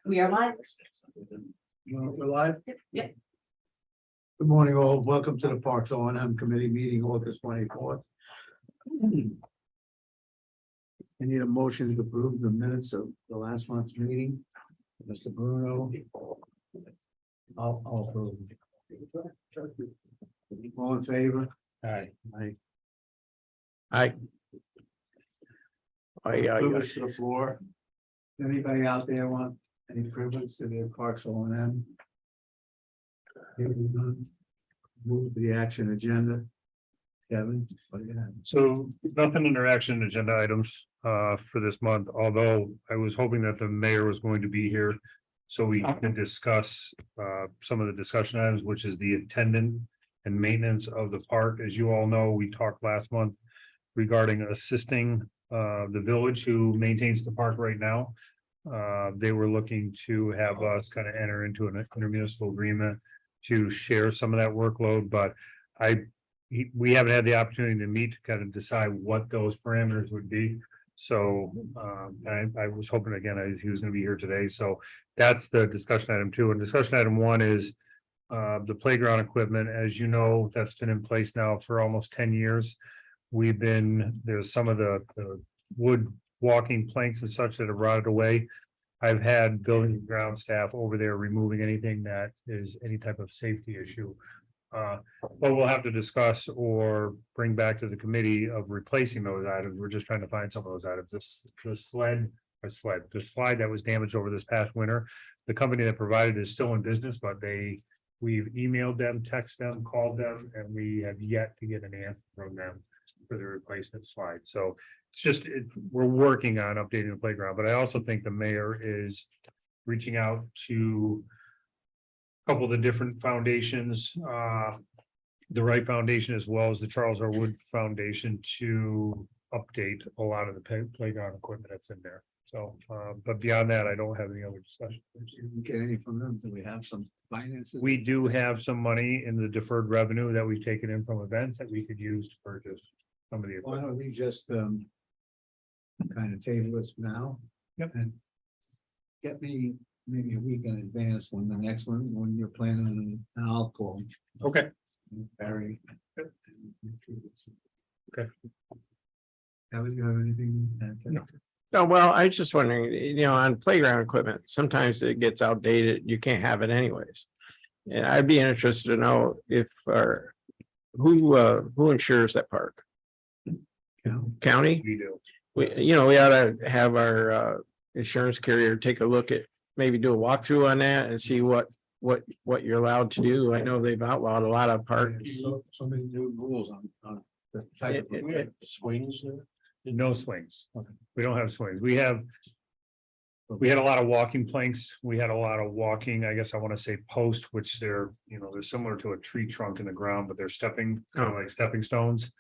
We are live. We're live. Yep. Good morning, all. Welcome to the Parks O&M Committee meeting, August 24th. I need a motion to approve the minutes of the last month's meeting. Mr. Bruno. I'll approve. All in favor? Aye. Aye. Aye. Privilege to the floor. Anybody out there want any privilege to the Parks O&M? Hearing none. Move to the action agenda. Kevin, what do you have? So nothing under action agenda items for this month, although I was hoping that the mayor was going to be here. So we can discuss some of the discussion items, which is the attendant and maintenance of the park. As you all know, we talked last month regarding assisting the village who maintains the park right now. They were looking to have us kind of enter into an intermunicipal agreement to share some of that workload, but we haven't had the opportunity to meet to kind of decide what those parameters would be. So I was hoping again, he was going to be here today. So that's the discussion item 2. And discussion item 1 is the playground equipment. As you know, that's been in place now for almost 10 years. There's some of the wood walking planks and such that have rotted away. I've had building and ground staff over there removing anything that is any type of safety issue. But we'll have to discuss or bring back to the committee of replacing those items. We're just trying to find some of those items. The slide that was damaged over this past winter. The company that provided it is still in business, but we've emailed them, texted them, called them, and we have yet to get an answer from them for the replacement slide. So it's just, we're working on updating the playground, but I also think the mayor is reaching out to a couple of the different foundations, the Wright Foundation, as well as the Charles R. Wood Foundation, to update a lot of the playground equipment that's in there. So, but beyond that, I don't have any other discussion. Get any from them? Do we have some finances? We do have some money in the deferred revenue that we've taken in from events that we could use to purchase some of the Why equipment. don't we just kind of table this now? Yep. And get me maybe a week in advance when you're planning, and I'll call Okay. Barry. Okay. Kevin, you have anything? No. No, well, I was just wondering, on playground equipment, sometimes it gets outdated. You can't have it anyways. And I'd be interested to know if who insures that park? Yeah. County? We do. We ought to have our insurance carrier take a look at, maybe do a walkthrough on that and see what you're allowed to do. I know they've outlawed a lot of parks. So many new rules on the type of Swings there? No swings. We don't have swings. We had a lot of walking planks. We had a lot of walking, I guess I want to say post, which they're similar to a tree trunk in the ground, but they're kind of like stepping stones.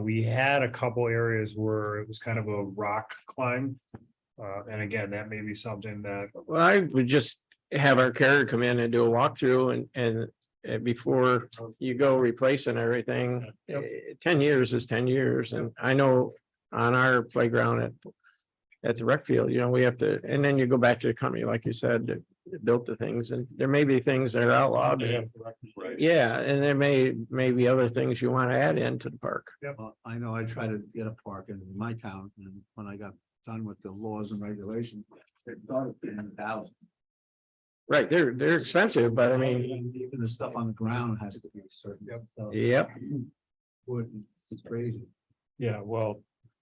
We had a couple areas where it was kind of a rock climb. And again, that may be something that. Well, I would just have our carrier come in and do a walkthrough and before you go replacing everything. 10 years is 10 years. And I know on our playground at the rec field, we have to, and then you go back to the company, like you said, that built the things, and there may be things that are outlawed. Yeah, and there may be other things you want to add into the park. I know I tried to get a park in my town, and when I got done with the laws and regulations, they started at 10,000. Right, they're expensive, but I mean, Even the stuff on the ground has to be certain. stuff. yep. It's crazy. Yeah, well,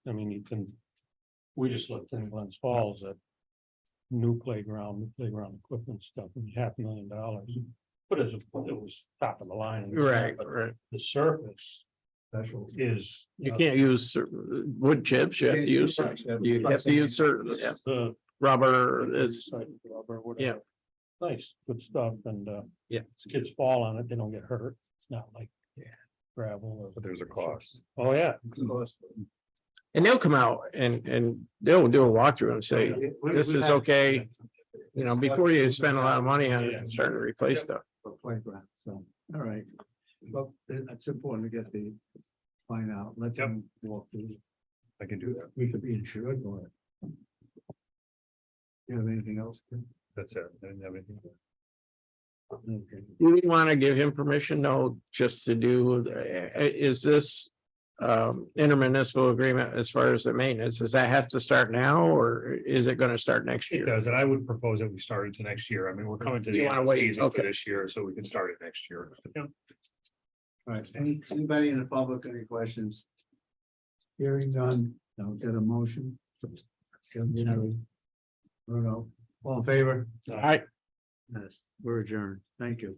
I mean, we just looked in Glens Falls at new playground equipment stuff, and $500,000. But it was top of the line. Right, But right. the surface Special. is. You can't use wood chips, you have to use certain rubber, it's, Rubber, whatever. yeah. Nice, good stuff, and Yeah. kids fall on it, they don't get hurt. It's not like gravel or. But there's a cost. Oh, yeah. and they'll come out and they'll do a walkthrough and say, this is okay. Before you spend a lot of money on it and start to replace stuff. For playground, so, all right. Well, it's important to find out, let them walk through. I can do that. We could be insured for it. You have anything else? That's it. I didn't have anything. Okay. Do we want to give him permission? No, just to do, is this intermunicipal agreement as far as the maintenance, does that have to start now or is it going to start next It year? does, and I would propose that we start into next year. I mean, we're coming to the You end wanna of the wait, season for okay. this year, so we can start it next year. Yeah. All right, anybody in the public, any questions? Hearing none, I'll get a motion. Bruno, all in favor? All right. Yes, we're adjourned. Thank you.